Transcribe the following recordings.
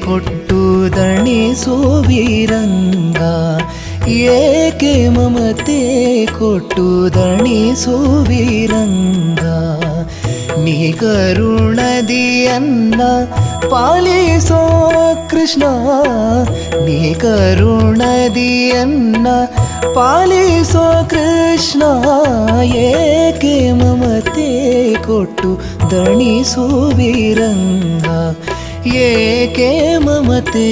ಕೊಟ್ಟು ದಣಿಸುವಿರಂಗ ಏಕೆ ಮಮತೆ ಕೊಟ್ಟು ದಣಿಸುವಿರಂಗ ನೀ ಕರುಣದಿಯನ್ನ ಪಾಲಿಸೋ ಕೃಷ್ಣ ನೀ ಕರುಣದಿಯನ್ನ ಪಾಲಿಸೋ ಕೃಷ್ಣ ಏಕೆ ಮಮತೆ ಕೊಟ್ಟು ದಣಿಸುವಿರಂಗ ಏಕೆ ಮಮತೆ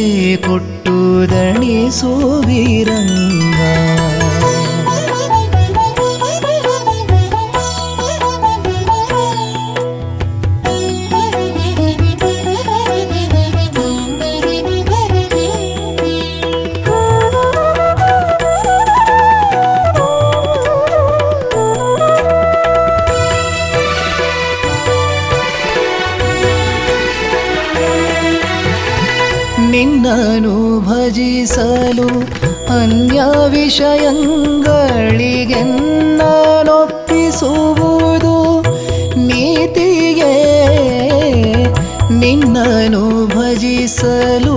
ಕೊಟ್ಟು ದಣಿಸುವಿರಂಗ ನಿನ್ನನು ಭಜಿಸಲು ಅನ್ಯ ವಿಷಯಗಳಿಗೆನ್ನೊಪ್ಪಿಸುವುದು ನೀತಿಯೇ ನಿನ್ನನು ಭಜಿಸಲು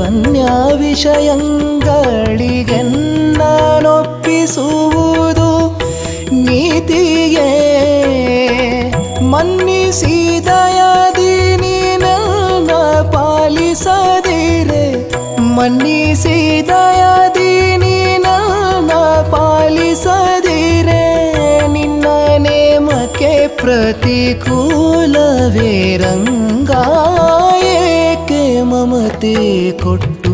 ಅನ್ಯ ವಿಷಯಗಳಿಗೆನ್ನೊಪ್ಪಿಸುವುದು ನೀತಿಯೇ ಮನ್ನಿಸಿದಯದಿ ನೀನನ್ನ ಪಾಲಿಸದಿರೆ ಮನ್ನಿಸಿದಯದಿ ನೀನನ್ನ ಪಾಲಿಸದಿರೆ ನಿನ್ನ ನೇಮಕ್ಕೆ ಪ್ರತಿಕೂಲವೇ ರಂಗ ಏಕೆ ಮಮತೆ ಕೊಟ್ಟು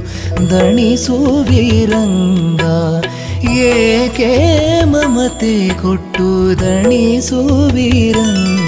ದಣಿಸುವಿರಂಗ ಏಕೆ ಮಮತೆ ಕೊಟ್ಟು ದಣಿಸುವಿರಂಗ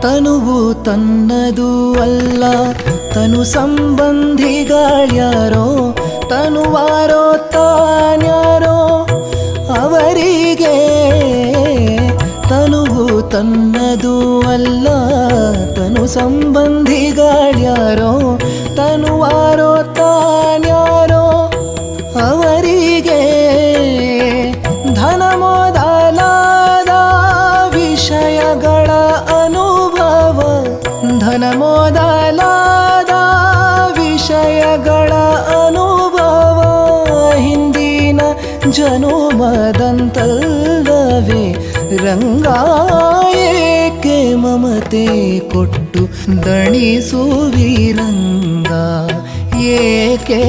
ತನುವು ತನ್ನದು ಅಲ್ಲ ತನು ಸಂಬಂಧಿಗಳ್ಯಾರೋ ತನುವಾರೋ ತಾನ್ಯಾರೋ ಅವರಿಗೆ ತನುವು ತನ್ನದು ಅಲ್ಲ ತನು ಸಂಬಂಧಿಗಳ್ಯಾರೋ ತನುವಾರೋ ತಾನ್ಯಾರೋ ಅವರಿಗೆ ಧನ ಮೊದಲಾದ ವಿಷಯಗಳ ಧನ ಮೊದಲಾದ ವಿಷಯಗಳ ಅನುಭವ ಹಿಂದಿನ ಜನುಮದಂತಲ್ಲವೇ ರಂಗ ಏಕೆ ಮಮತೆ ಕೊಟ್ಟು ದಣಿಸುವಿರಂಗ ಏಕೆ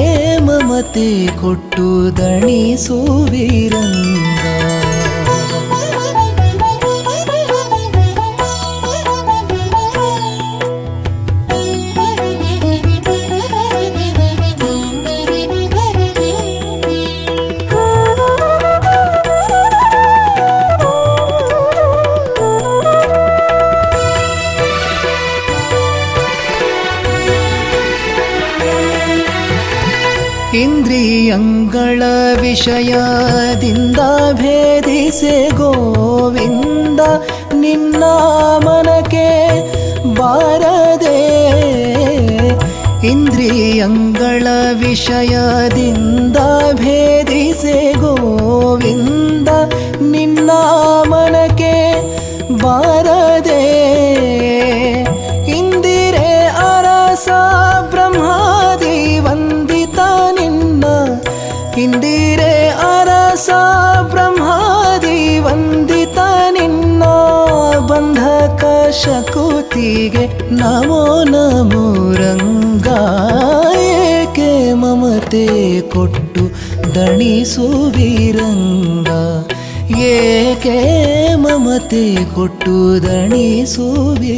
ಮಮತೆ ಕೊಟ್ಟು ದಣಿಸುವಿರಂಗ ಇಂದ್ರಿಯಂಗಳ ವಿಷಯದಿಂದ ಭೇದಿಸೆ ಗೋವಿಂದ ನಿನ್ನ ಮನಕ್ಕೆ ಬಾರದೆ ಇಂದ್ರಿಯಂಗಳ ವಿಷಯದಿಂದ ಭೇದಿಸೆ ಗೋವಿಂದ ನಿನ್ನ ಮನಕ್ಕೆ ಬಾರದೆ ಇಂದಿರೆ ಅರಸ ಬ್ರಹ್ಮಾದಿ ವಂದಿತ ಇಂದಿರೆ ಅರಸ ಬ್ರಹ್ಮಾದಿ ವಂದಿತ ನಿನ್ನ ಬಂಧಕ ಶಕುತಿಗೆ ನಮೋ ನಮೋ ರಂಗ ಏಕೆ ಮಮತೆ ಕೊಟ್ಟು ದಣಿಸುವಿರಂಗ ಏಕೆ ಮಮತೆ ಕೊಟ್ಟು ದಣಿಸುವಿ